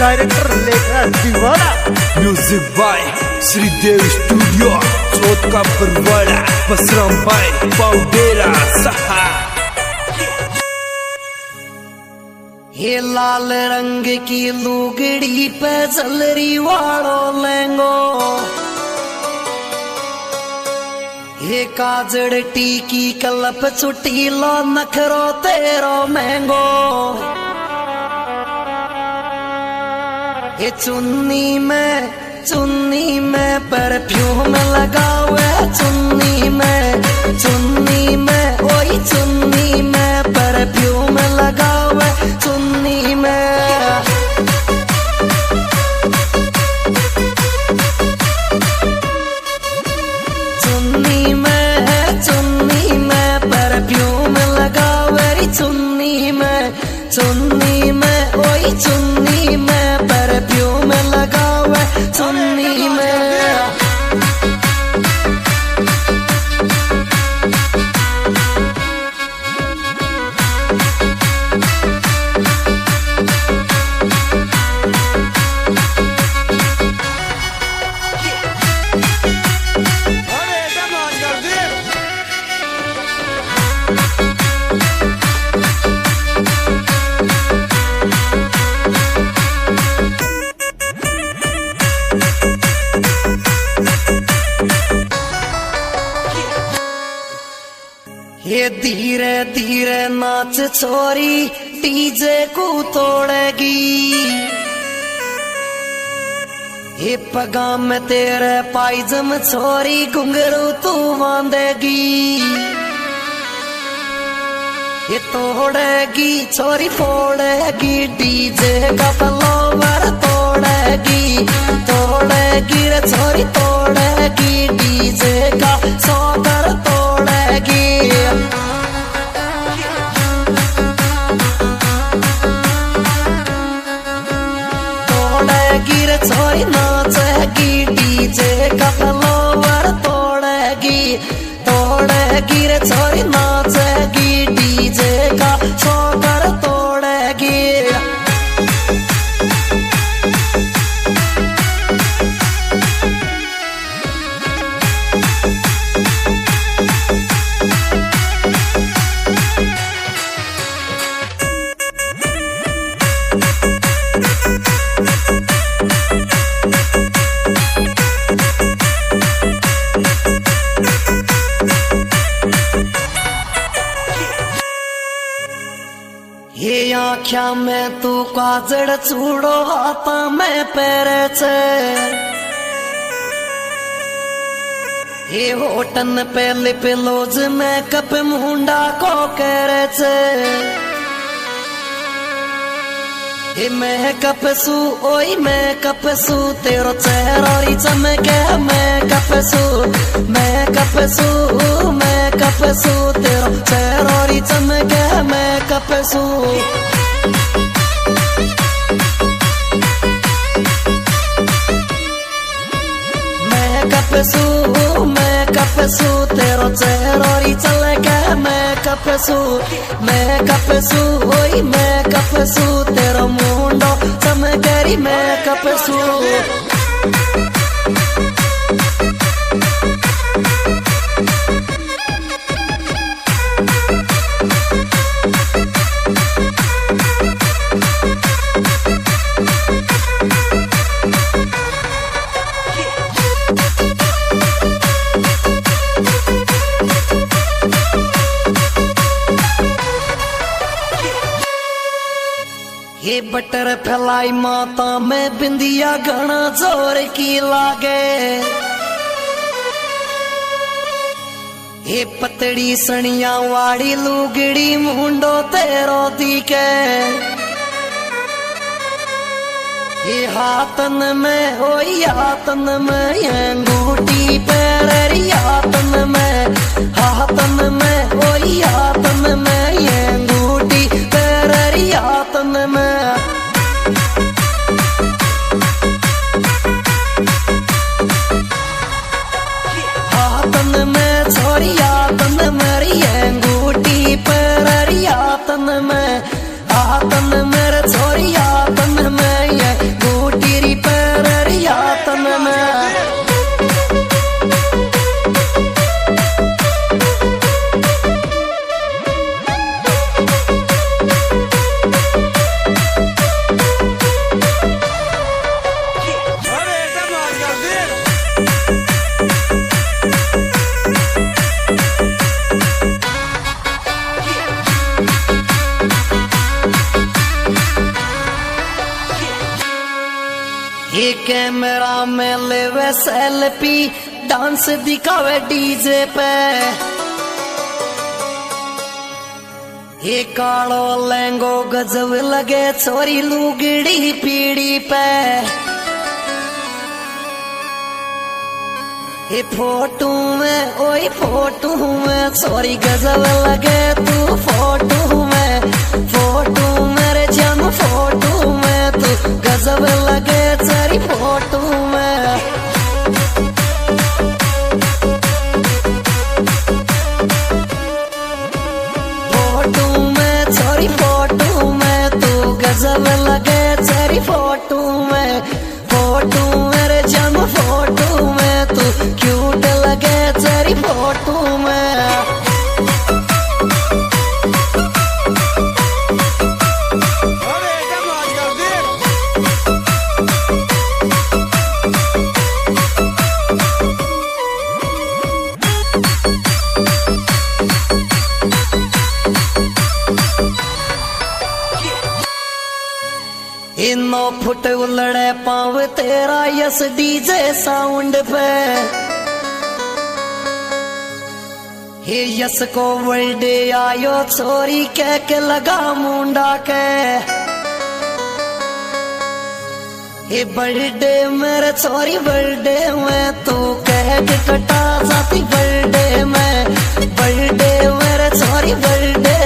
Director Lekhraj दीवाना। Music by Shridev studio, चौथ का Barwara, Basram bye पाउडेरा सहा। ये लाल रंग की लुगड़ी पे जलरी वालो लेंगो, ये काजड़ टीकी कलप चुटीलो नखरो तेरो महंगो। ये चुन्नी में परफ्यूम लगावे, चुन्नी में ओई चुन्नी में परफ्यूम लगावे, चुन्नी में। चुन्नी में परफ्यूम लगावे, चुन्नी में ओई चुन्नी में परफ्यूम लगावे, चुन्नी में। ये धीरे धीरे नाच छोरी डीजे को तोड़ेगी, ये पगा में तेरे पायजम छोरी घुंघरू तू बांधेगी। ये तोड़ेगी छोरी फोड़ेगी, डीजे का फ्लोवर तोड़ेगी रे छोरी तोड़ेगी, डीजे का सौकर तोड़ेगी। तोड़ेगी रे छोरी नाचेगी, डीजे का फ्लोवर तोड़ेगी रे छोरी नाचेगी, डीजे का सौकर तोड़ेगी। ये आँख्या में तू काजड़ चूड़ो, हाथा में पैरे छे, ये होटन पे लिप लोज में कप मुंडा को करे छे। ये मेकअप सू ओई मेकअप सू तेरो चेहरा री चमके, मेकअप सू तेरो चेहरा री चमके, मेकअप सू। मेकअप सू तेरो चेहरा री चमके, मेकअप सू ओई मेकअप सू तेरो मुंडो चमकेरी, मेकअप सू। ये बटर फैलाई माता में बिंदिया घना जोर की लागे, ये पतड़ी सनिया वाड़ी लुगड़ी मुंडो तेरो दिखे। ये हाथन में ओई हाथन में अंगूठी पैरी, हाथन में ओई हाथन में अंगूठी पैरी, हाथन में। हाथन में छोरी हाथन मेरी अंगूठी पैरी, हाथन में छोरी हाथन में ये कैमरा में लेवे सेल्फी, डांस दिखावे डीजे पे। ये कालो लहंगो गजब लगे छोरी लुगड़ी पीड़ी पे। ये फोटो में ओई फोटो में छोरी गजब लगे तू फोटो में। फोटो मेरे जम फोटो में तू गजब लगे तेरी फोटो में। फोटो में छोरी फोटो में तू गजब लगे तेरी फोटो में। फोटो मेरे जम फोटो में तू क्यूट लगे तेरी फोटो में। इनो फुट उलड़े पाव तेरा यस डीजे साउंड पे। हे यस को बर्थडे आयो छोरी कह के लगा मुंडा के। हे बर्थडे मेरे छोरी बर्थडे में तू कह के कटा जाती बर्थडे में। बर्थडे मेरे छोरी बर्थडे